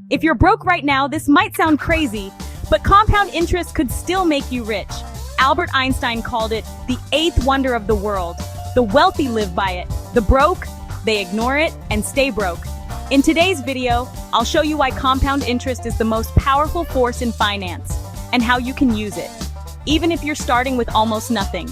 If you're broke right now, this might sound crazy, but compound interest could still make you rich. Albert Einstein called it the eighth wonder of the world. The wealthy live by it. The broke, they ignore it and stay broke. In today's video, I'll show you why compound interest is the most powerful force in finance and how you can use it, even if you're starting with almost nothing.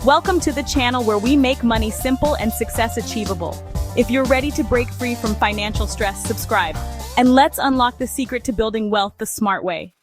Welcome to the channel where we make money simple and success achievable. If you're ready to break free from financial stress, subscribe. And let's unlock the secret to building wealth the smart way.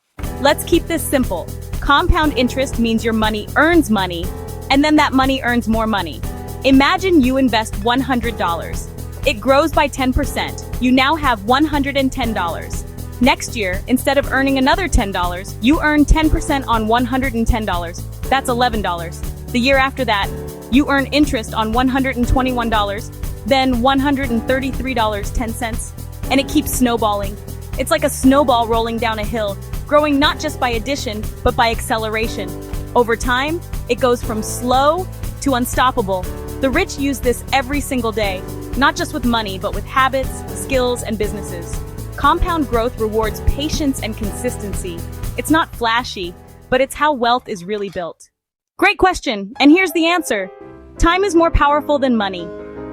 Let's keep this simple. Compound interest means your money earns money, and then that money earns more money. Imagine you invest $100. It grows by 10%. You now have $110. Next year, instead of earning another $10, you earn 10% on $110. That's $11. The year after that, you earn interest on $121, then $133.10. And it keeps snowballing. It's like a snowball rolling down a hill, growing not just by addition, but by acceleration. Over time, it goes from slow to unstoppable. The rich use this every single day, not just with money, but with habits, skills, and businesses. Compound growth rewards patience and consistency. It's not flashy, but it's how wealth is really built. Great question, and here's the answer. Time is more powerful than money.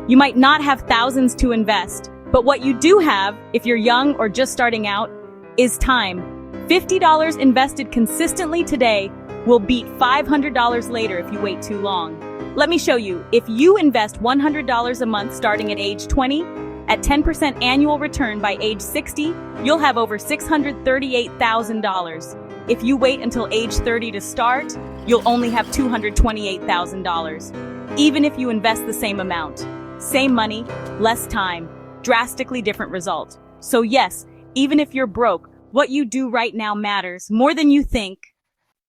You might not have thousands to invest, but what you do have, if you're young or just starting out, is time. $50 invested consistently today will beat $500 later if you wait too long. Let me show you. If you invest $100 a month starting at age 20, at 10% annual return by age 60, you'll have over $638,000. If you wait until age 30 to start, you'll only have $228,000. Even if you invest the same amount. Same money, less time. Drastically different result. So yes, even if you're broke, what you do right now matters more than you think.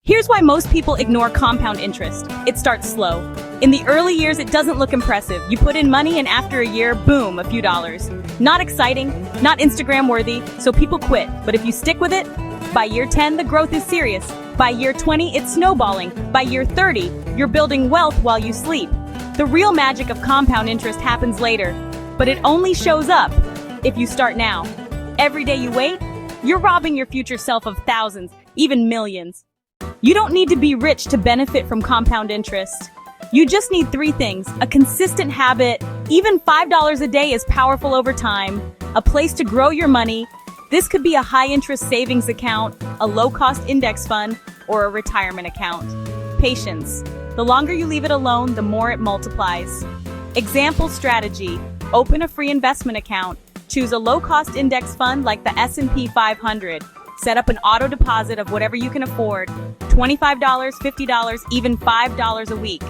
Here's why most people ignore compound interest. It starts slow. In the early years, it doesn't look impressive. You put in money and after a year, boom, a few dollars. Not exciting, not Instagram worthy, so people quit. But if you stick with it, by year 10, the growth is serious. By year 20, it's snowballing. By year 30, you're building wealth while you sleep. The real magic of compound interest happens later. But it only shows up if you start now. Every day you wait, you're robbing your future self of thousands, even millions. You don't need to be rich to benefit from compound interest. You just need three things: a consistent habit, even $5 a day is powerful over time, a place to grow your money. This could be a high-interest savings account, a low-cost index fund, or a retirement account. Patience. The longer you leave it alone, the more it multiplies. Example strategy. Open a free investment account. Choose a low-cost index fund like the S&P 500. Set up an auto deposit of whatever you can afford. $25, $50, even $5 a week.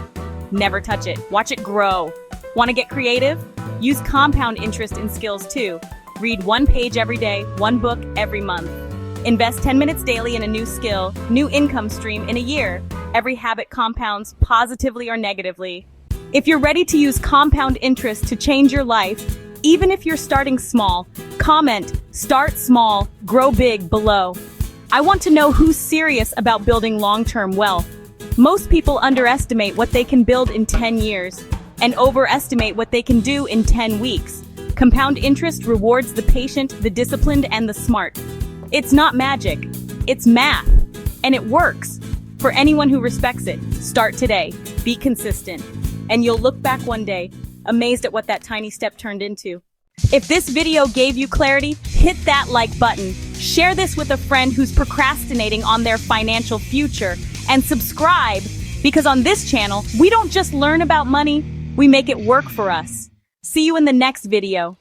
Never touch it. Watch it grow. Want to get creative? Use compound interest in skills too. Read one page every day, one book every month. Invest 10 minutes daily in a new skill, new income stream in a year. Every habit compounds positively or negatively. If you're ready to use compound interest to change your life, even if you're starting small, comment, "Start small, grow big" below. I want to know who's serious about building long-term wealth. Most people underestimate what they can build in 10 years and overestimate what they can do in 10 weeks. Compound interest rewards the patient, the disciplined, and the smart. It's not magic, it's math, and it works. For anyone who respects it, start today, be consistent. And you'll look back one day, amazed at what that tiny step turned into. If this video gave you clarity, hit that like button. Share this with a friend who's procrastinating on their financial future. And subscribe, because on this channel, we don't just learn about money, we make it work for us. See you in the next video.